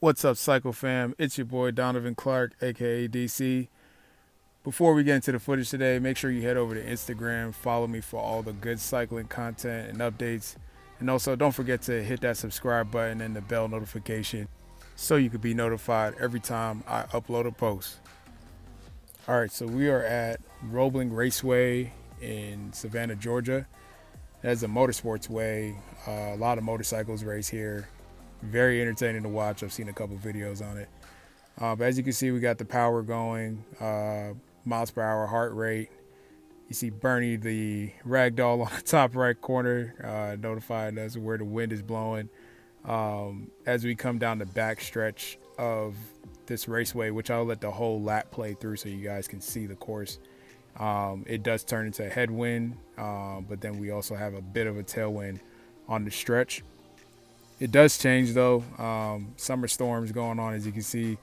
What's up, Cycle Fam? It's your boy Donovan Clark, aka DC. Before we get into the footage today, make sure you head over to Instagram, follow me for all the good cycling content and updates. And also, don't forget to hit that subscribe button and the bell notification so you can be notified every time I upload a post. All right, so we are at Roebling Raceway in Savannah, Georgia. That's a motorsports way. A lot of motorcycles race here. Very entertaining to watch. I've seen a couple videos on it. But as you can see, we got the power going, miles per hour heart rate. You see Bernie, the ragdoll, on the top right corner, notifying us where the wind is blowing. As we come down the back stretch of this raceway, which I'll let the whole lap play through so you guys can see the course. It does turn into a headwind, but then we also have a bit of a tailwind on the stretch. It does change though. Summer storms going on. As you can see,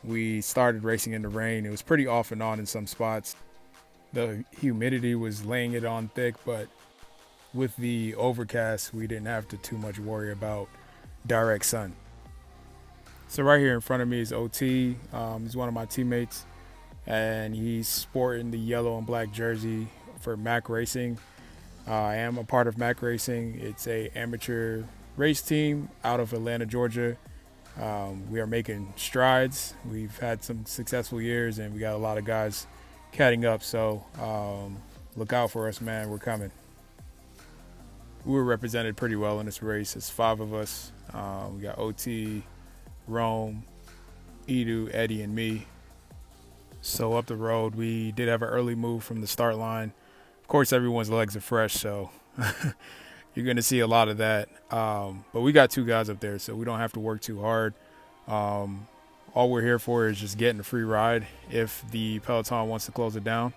we started racing in the rain. It was pretty off and on in some spots. The humidity was laying it on thick, but with the overcast, we didn't have to too much worry about direct sun. So right here in front of me is OT. He's one of my teammates, and he's sporting the yellow and black jersey for Mac Racing. I am a part of Mac Racing. It's a amateur race team out of Atlanta, Georgia. We are making strides. We've had some successful years, and we got a lot of guys catting up. So look out for us, man. We're coming. We were represented pretty well in this race. It's 5 of us. We got OT, Rome, Edu, Eddie, and me. So up the road, we did have an early move from the start line. Of course, everyone's legs are fresh, so you're going to see a lot of that. But we got 2 guys up there, so we don't have to work too hard. All we're here for is just getting a free ride if the peloton wants to close it down.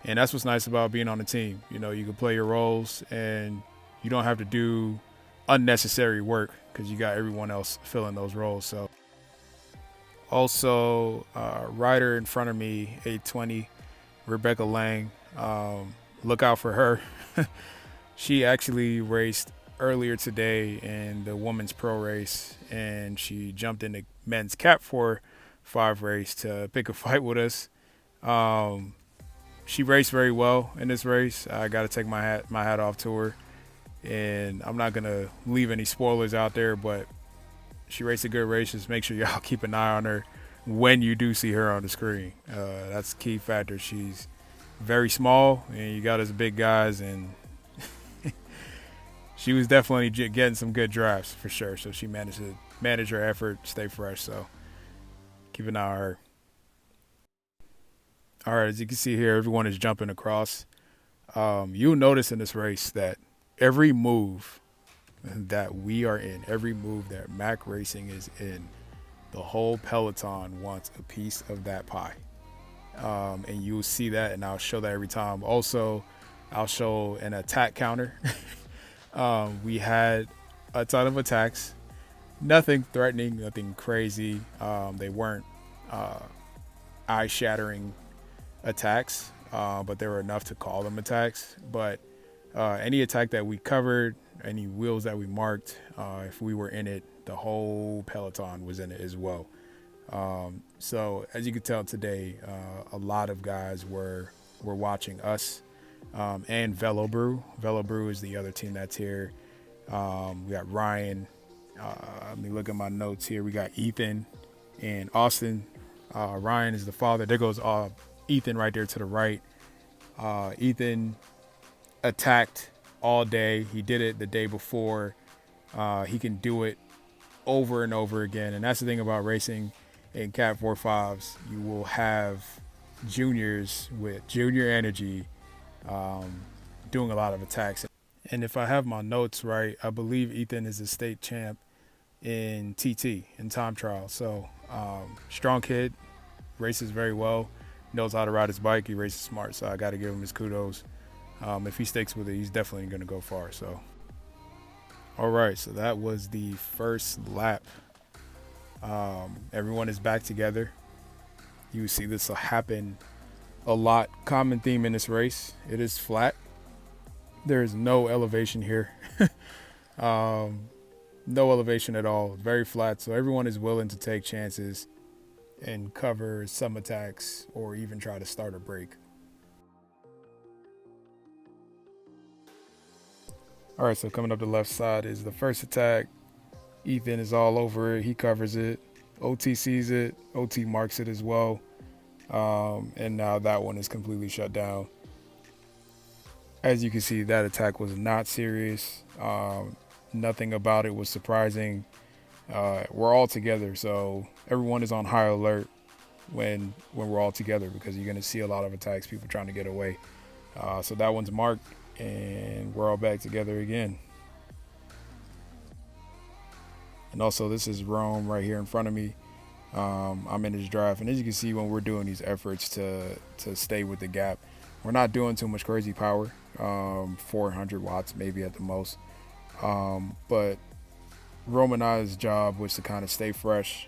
And that's what's nice about being on a team. You know, you can play your roles and you don't have to do unnecessary work because you got everyone else filling those roles. So also, rider in front of me, 820, Rebecca Lang. Look out for her. She actually raced earlier today in the women's pro race, and she jumped in the men's Cap 4-5 race to pick a fight with us. She raced very well in this race. I got to take my hat off to her, and I'm not going to leave any spoilers out there, but she raced a good race. Just make sure y'all keep an eye on her when you do see her on the screen. That's a key factor. She's very small, and you got us big guys, and she was definitely getting some good drafts for sure. So she managed to manage her effort, stay fresh. So keep an eye on her. All right, as you can see here, everyone is jumping across. You'll notice in this race that every move that we are in, every move that Mac Racing is in, the whole peloton wants a piece of that pie. And you'll see that, and I'll show that every time. Also, I'll show an attack counter. We had a ton of attacks, nothing threatening, nothing crazy. They weren't eye-shattering attacks, but they were enough to call them attacks. But any attack that we covered, any wheels that we marked, if we were in it, the whole peloton was in it as well. So as you can tell today, a lot of guys were watching us. And Velo Brew. Velo Brew is the other team that's here. We got Ryan. Let me look at my notes here. We got Ethan and Austin. Ryan is the father. There goes Ethan right there to the right. Ethan attacked all day. He did it the day before. He can do it over and over again. And that's the thing about racing in Cat 4-5s. You will have juniors with junior energy doing a lot of attacks. And if I have my notes right, I believe Ethan is a state champ in TT, in time trial. So strong kid, races very well, knows how to ride his bike. He races smart, so I got to give him his kudos. If he sticks with it, he's definitely going to go far. So all right, so that was the first lap. Everyone is back together. You see this will happen a lot. Common theme in this race, it is flat. There is no elevation here. no elevation at all, very flat. So everyone is willing to take chances and cover some attacks or even try to start a break. All right, so coming up the left side is the first attack. Ethan is all over it. He covers it. OT sees it. OT marks it as well. And now that one is completely shut down. As you can see, that attack was not serious. Nothing about it was surprising. We're all together, so everyone is on high alert when we're all together, because you're going to see a lot of attacks, people trying to get away. So that one's marked, and we're all back together again. And also, this is Rome right here in front of me. I'm in his draft, and as you can see, when we're doing these efforts to stay with the gap, we're not doing too much crazy power, 400 watts maybe at the most. But Rome and I's job was to kind of stay fresh,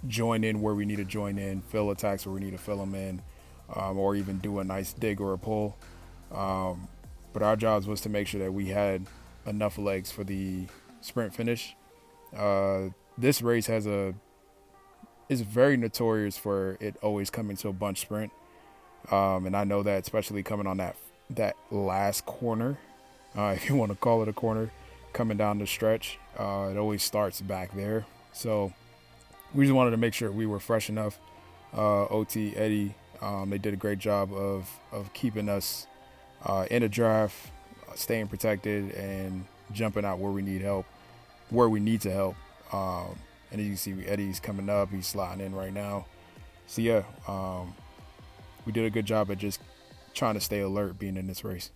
join in where we need to join in, fill attacks where we need to fill them in, or even do a nice dig or a pull. But our jobs was to make sure that we had enough legs for the sprint finish. This race is very notorious for it always coming to a bunch sprint. And I know that, especially coming on that last corner, if you want to call it a corner, coming down the stretch, it always starts back there. So we just wanted to make sure we were fresh enough. OT, Eddie, they did a great job of keeping us in a draft, staying protected, and jumping out where we need help, where we need to help. And as you can see, Eddie's coming up, he's sliding in right now. So yeah, we did a good job at just trying to stay alert being in this race.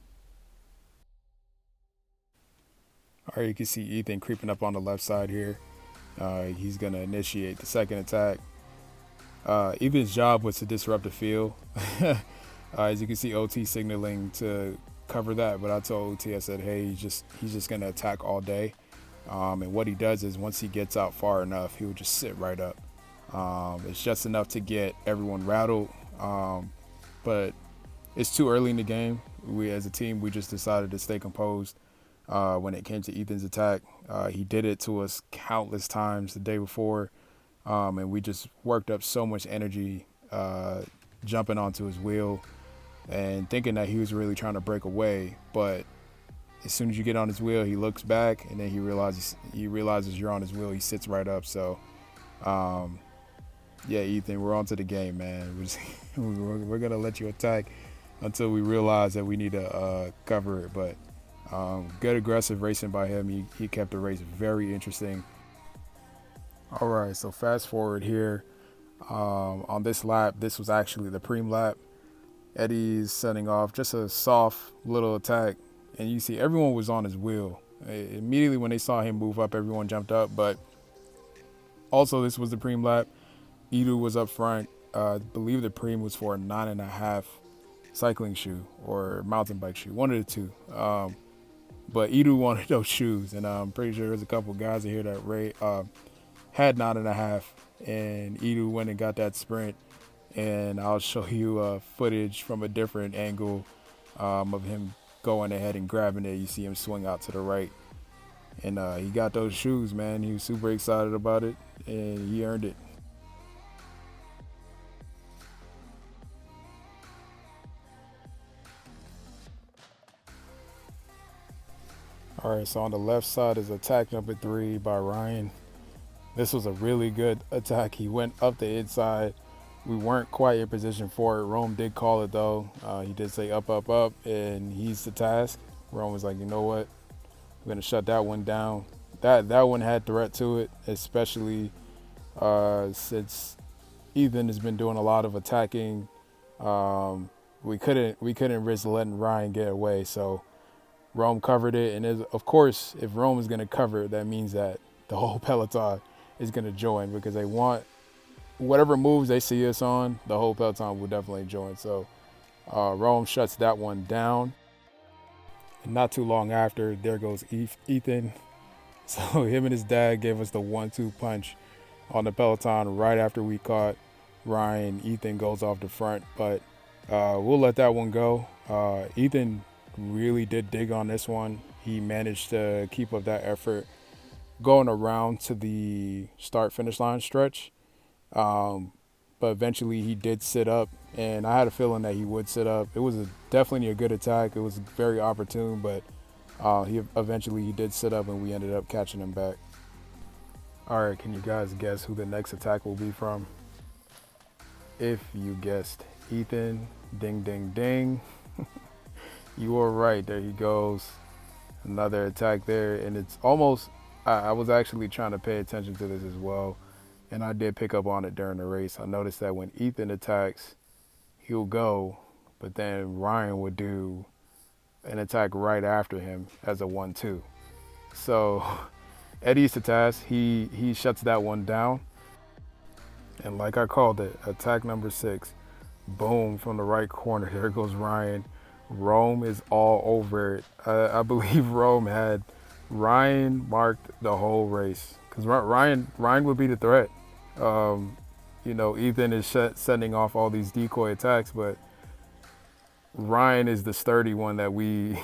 All right, you can see Ethan creeping up on the left side here. He's going to initiate the second attack. Ethan's job was to disrupt the field. As you can see, OT signaling to cover that, but I told OT, I said, hey, he's just going to attack all day. And what he does is, once he gets out far enough, he will just sit right up. It's just enough to get everyone rattled, but it's too early in the game. We, as a team, we just decided to stay composed. When it came to Ethan's attack, he did it to us countless times the day before, and we just worked up so much energy jumping onto his wheel and thinking that he was really trying to break away. But as soon as you get on his wheel, he looks back, and then he realizes you're on his wheel. He sits right up. So, yeah, Ethan, we're on to the game, man. We're gonna let you attack until we realize that we need to cover it. But good aggressive racing by him. He kept the race very interesting. All right, so fast forward here. On this lap, this was actually the preem lap. Eddie's setting off just a soft little attack, and you see everyone was on his wheel. Immediately when they saw him move up, everyone jumped up. But also, this was the preem lap. Edu was up front. I believe the preem was for a 9.5 cycling shoe or mountain bike shoe, one of the two. But Edu wanted those shoes, and I'm pretty sure there's a couple guys in here that had 9.5, and Edu went and got that sprint. And I'll show you footage from a different angle of him going ahead and grabbing it. You see him swing out to the right, and he got those shoes, man. He was super excited about it, and he earned it. All right, so on the left side is attack number 3 by Ryan. This was a really good attack. He went up the inside. We weren't quite in position for it. Rome did call it, though. He did say up, up, up, and he's the task. Rome was like, you know what? We're going to shut that one down. That one had threat to it, especially since Ethan has been doing a lot of attacking. We couldn't risk letting Ryan get away, so Rome covered it. And of course, if Rome is going to cover it, that means that the whole peloton is going to join, because they want whatever moves they see us on, the whole peloton will definitely join. So Rome shuts that one down. And not too long after, there goes Ethan. So him and his dad gave us the 1-2 punch on the peloton right after we caught Ryan. Ethan goes off the front, but we'll let that one go. Ethan really did dig on this one. he managed to keep up that effort going around to the start finish line stretch. But eventually he did sit up, and I had a feeling that he would sit up. It was definitely a good attack. It was very opportune, but he did sit up, and we ended up catching him back. All right, can you guys guess who the next attack will be from? If you guessed Ethan, ding, ding, ding. You were right. There he goes. Another attack there, and it's almost, I was actually trying to pay attention to this as well, and I did pick up on it during the race. I noticed that when Ethan attacks, he'll go, but then Ryan would do an attack right after him as a 1-2. So Eddie's to task. He shuts that one down. And like I called it, attack number 6, boom, from the right corner. There goes Ryan. Rome is all over it. I believe Rome had Ryan marked the whole race because Ryan would be the threat. Ethan is sending off all these decoy attacks, but Ryan is the sturdy one that we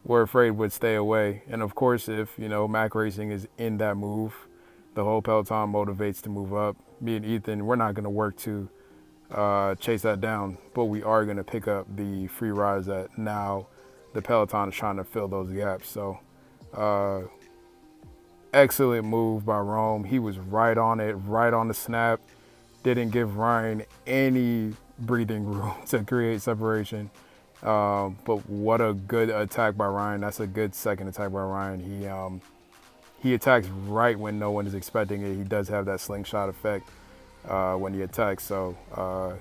were afraid would stay away. And of course, if Mac Racing is in that move, the whole peloton motivates to move up. Me and Ethan, we're not going to work to chase that down, but we are going to pick up the free rides that now the peloton is trying to fill those gaps. So excellent move by Rome. He was right on it, right on the snap. Didn't give Ryan any breathing room to create separation. But what a good attack by Ryan. That's a good second attack by Ryan. He attacks right when no one is expecting it. He does have that slingshot effect when he attacks. So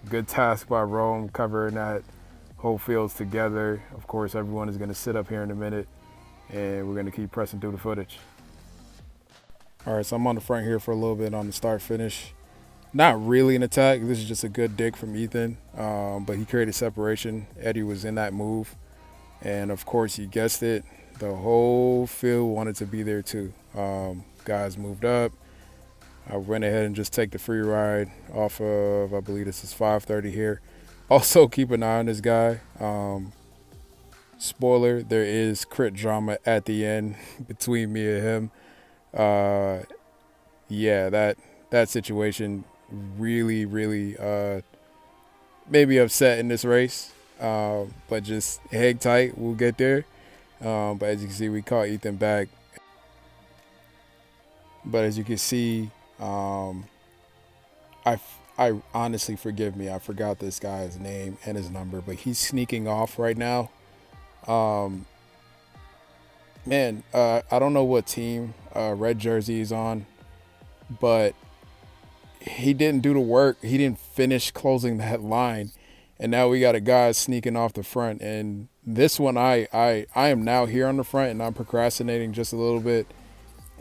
good task by Rome covering that whole fields together. Of course, everyone is going to sit up here in a minute, and we're going to keep pressing through the footage. All right, so I'm on the front here for a little bit on the start finish. Not really an attack. This is just a good dig from Ethan, but he created separation. Eddie was in that move, and of course, you guessed it, the whole field wanted to be there too. Guys moved up. I went ahead and just take the free ride off of, I believe this is 530 here. Also, keep an eye on this guy. Spoiler, there is crit drama at the end between me and him. Yeah, that situation really made me upset in this race. But just hang tight, we'll get there. But as you can see, we caught Ethan back. But as you can see, I honestly, forgive me, I forgot this guy's name and his number, but he's sneaking off right now. Man, I don't know what team red jersey is on, but he didn't do the work. He didn't finish closing that line, and now we got a guy sneaking off the front. And this one, I am now here on the front, and I'm procrastinating just a little bit,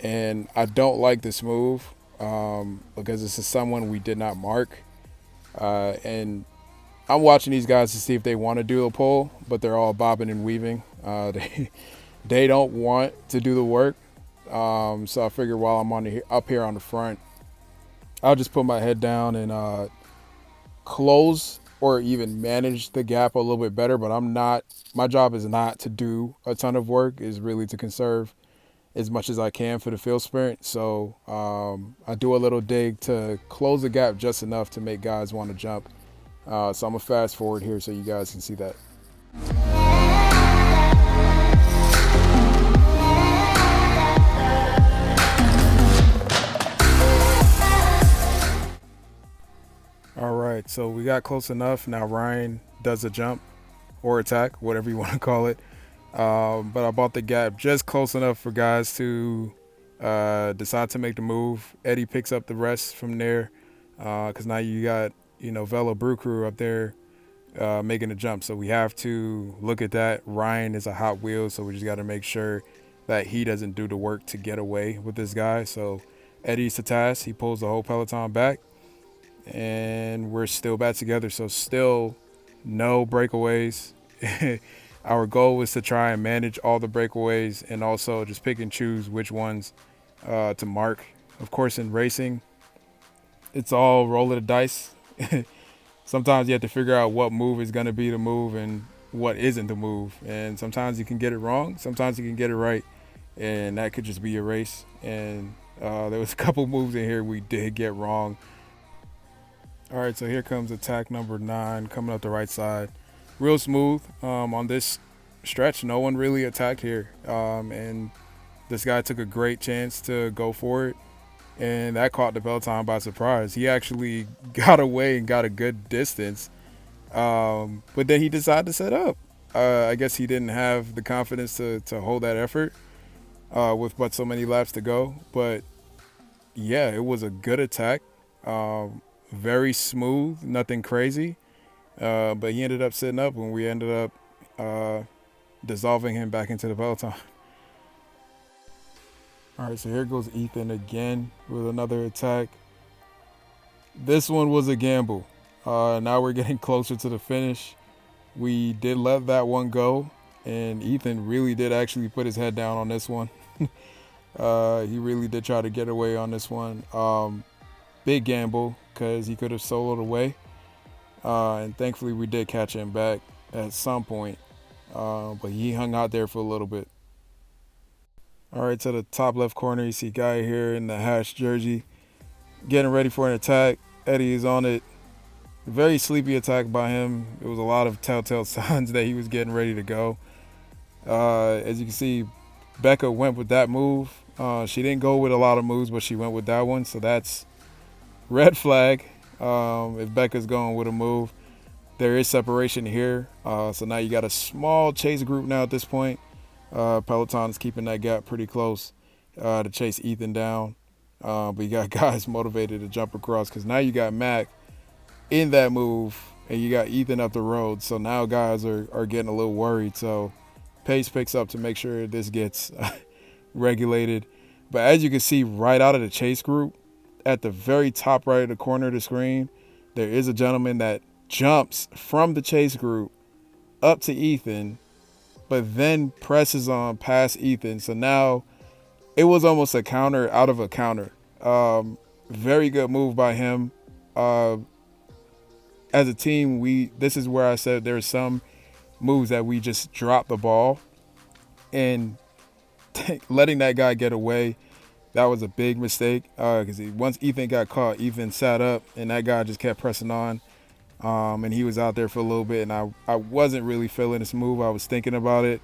and I don't like this move because this is someone we did not mark, and I'm watching these guys to see if they want to do a pull, but they're all bobbing and weaving. They don't want to do the work. So I figure while I'm up here on the front, I'll just put my head down and close or even manage the gap a little bit better. But my job is not to do a ton of work, is really to conserve as much as I can for the field sprint. So I do a little dig to close the gap just enough to make guys want to jump. So I'm gonna fast forward here so you guys can see that. All right, so we got close enough. Now Ryan does a jump or attack, whatever you want to call it. But I bought the gap just close enough for guys to decide to make the move. Eddie picks up the rest from there because now you got, Velo Brew Crew up there making a jump. So we have to look at that. Ryan is a Hot Wheel, so we just got to make sure that he doesn't do the work to get away with this guy. So Eddie's to task. He pulls the whole peloton back, and we're still back together. So still no breakaways. Our goal was to try and manage all the breakaways and also just pick and choose which ones to mark. Of course, in racing, it's all roll of the dice. Sometimes you have to figure out what move is going to be the move and what isn't the move. And sometimes you can get it wrong, sometimes you can get it right, and that could just be your race. And there was a couple moves in here we did get wrong. All right, so here comes attack number 9 coming up the right side. Real smooth on this stretch. No one really attacked here. And this guy took a great chance to go for it. And that caught the Peloton by surprise. He actually got away and got a good distance. But then he decided to set up. I guess he didn't have the confidence to hold that effort with but so many laps to go. But yeah, it was a good attack. Very smooth, nothing crazy. But he ended up sitting up when we ended up dissolving him back into the Peloton. All right, so here goes Ethan again with another attack. This one was a gamble. Now we're getting closer to the finish. We did let that one go, and Ethan really did actually put his head down on this one. He really did try to get away on this one. Big gamble because he could have soloed away. And thankfully we did catch him back at some point. But he hung out there for a little bit. All right, to the top left corner, you see Guy here in the hash jersey getting ready for an attack. Eddie is on it. Very sleepy attack by him. It was a lot of telltale signs that he was getting ready to go. As you can see, Becca went with that move. She didn't go with a lot of moves, but she went with that one. So that's red flag. If Becca's going with a move, there is separation here. So now you got a small chase group now at this point. Peloton is keeping that gap pretty close to chase Ethan down. But you got guys motivated to jump across because now you got Mac in that move and you got Ethan up the road. So now guys are getting a little worried. So pace picks up to make sure this gets regulated. But as you can see right out of the chase group, at the very top right of the corner of the screen, there is a gentleman that jumps from the chase group up to Ethan, but then presses on past Ethan. So now it was almost a counter out of a counter. Very good move by him. As a team, this is where I said there's some moves that we just drop the ball, and letting that guy get away, that was a big mistake. Because once Ethan got caught, Ethan sat up, and that guy just kept pressing on. And he was out there for a little bit, and I wasn't really feeling this move. I was thinking about it,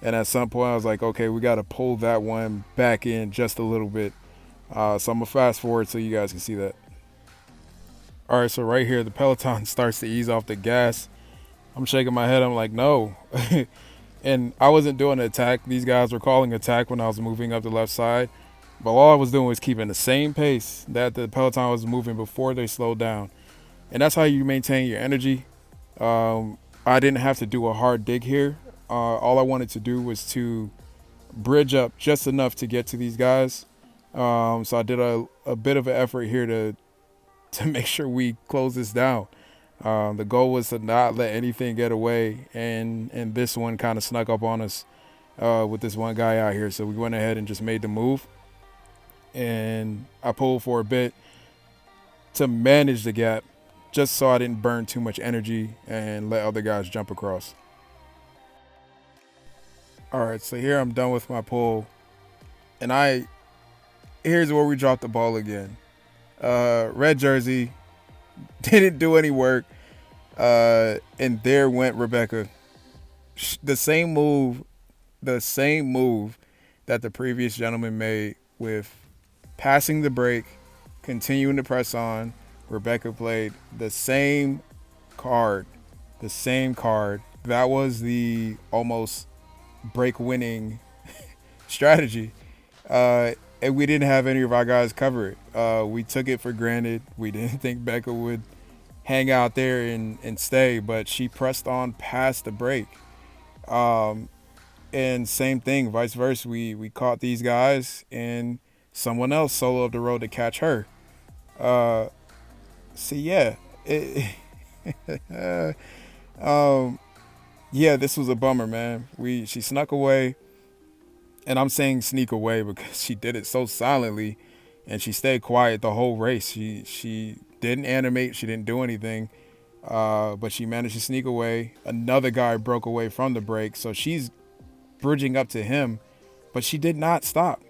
and at some point I was like, okay, we got to pull that one back in just a little bit. So I'm going to fast forward so you guys can see that. All right, so right here, the Peloton starts to ease off the gas. I'm shaking my head. I'm like, no. And I wasn't doing an attack. These guys were calling attack when I was moving up the left side. But all I was doing was keeping the same pace that the Peloton was moving before they slowed down. And that's how you maintain your energy. I didn't have to do a hard dig here. All I wanted to do was to bridge up just enough to get to these guys. So I did a bit of an effort here to make sure we close this down. The goal was to not let anything get away, and this one kind of snuck up on us with this one guy out here. So we went ahead and just made the move, and I pulled for a bit to manage the gap, just so I didn't burn too much energy and let other guys jump across. All right, so here I'm done with my pull, and here's where we dropped the ball again. Red jersey didn't do any work, and there went Rebecca. The same move that the previous gentleman made with passing the brake, continuing to press on. Rebecca played the same card. That was the almost break winning strategy. And we didn't have any of our guys cover it. We took it for granted. We didn't think Becca would hang out there and stay, but she pressed on past the break. And same thing, vice versa. We caught these guys, and someone else solo up the road to catch her. Yeah, this was a bummer, man. She snuck away. And I'm saying sneak away because she did it so silently, and she stayed quiet the whole race. She didn't animate. She didn't do anything. but she managed to sneak away. Another guy broke away from the break, so she's bridging up to him, but she did not stop.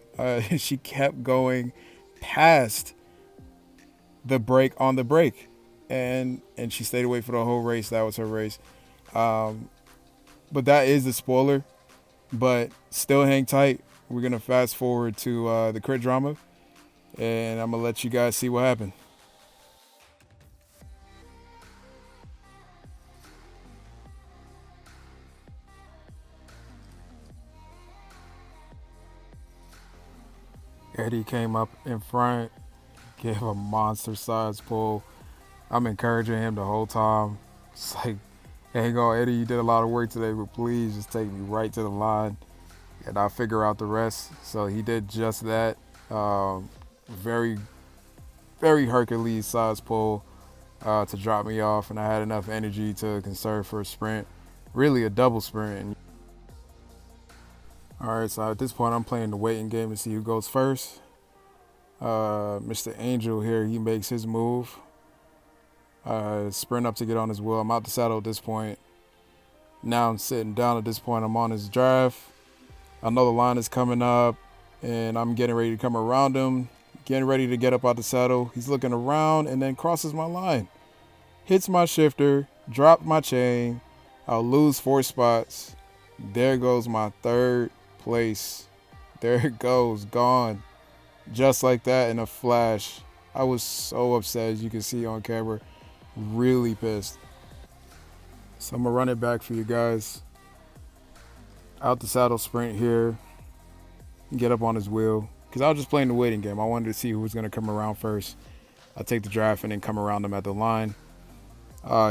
She kept going past the break on the break, and she stayed away for the whole race. That was her race. But that is the spoiler. But still hang tight. We're going to fast forward to the crit drama, and I'm going to let you guys see what happened. Eddie came up in front, gave a monster size pull. I'm encouraging him the whole time. It's like, hang on, Eddie, you did a lot of work today, but please just take me right to the line, and I'll figure out the rest. So he did just that. Very, very Hercules size pull to drop me off, and I had enough energy to conserve for a sprint. Really a double sprint. All right, so at this point, I'm playing the waiting game to see who goes first. Mr. Angel here, he makes his move. Sprint up to get on his wheel. I'm out the saddle at this point. Now I'm sitting down at this point. I'm on his drive. I know the line is coming up, and I'm getting ready to come around him, getting ready to get up out the saddle. He's looking around and then crosses my line. Hits my shifter, dropped my chain. I'll lose 4 spots. There goes my 3rd place. There it goes, gone. Just like that in a flash. I was so upset, as you can see on camera. Really pissed. So I'm going to run it back for you guys. Out the saddle sprint here. Get up on his wheel. Because I was just playing the waiting game. I wanted to see who was going to come around first. I take the draft and then come around him at the line.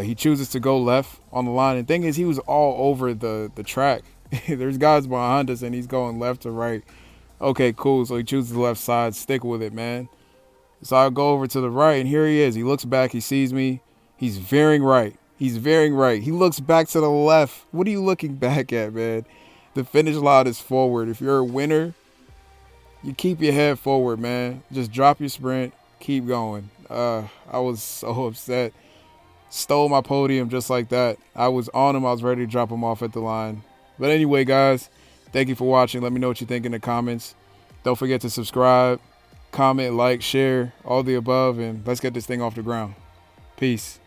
He chooses to go left on the line. And the thing is, he was all over the track. There's guys behind us, and he's going left to right. Okay, cool. So he chooses the left side. Stick with it, man. So I go over to the right, and here he is. He looks back. He sees me. He's veering right. He's veering right. He looks back to the left. What are you looking back at, man? The finish line is forward. If you're a winner, you keep your head forward, man. Just drop your sprint. Keep going. I was so upset. Stole my podium just like that. I was on him. I was ready to drop him off at the line. But anyway, guys, thank you for watching. Let me know what you think in the comments. Don't forget to subscribe, comment, like, share, all the above, and let's get this thing off the ground. Peace.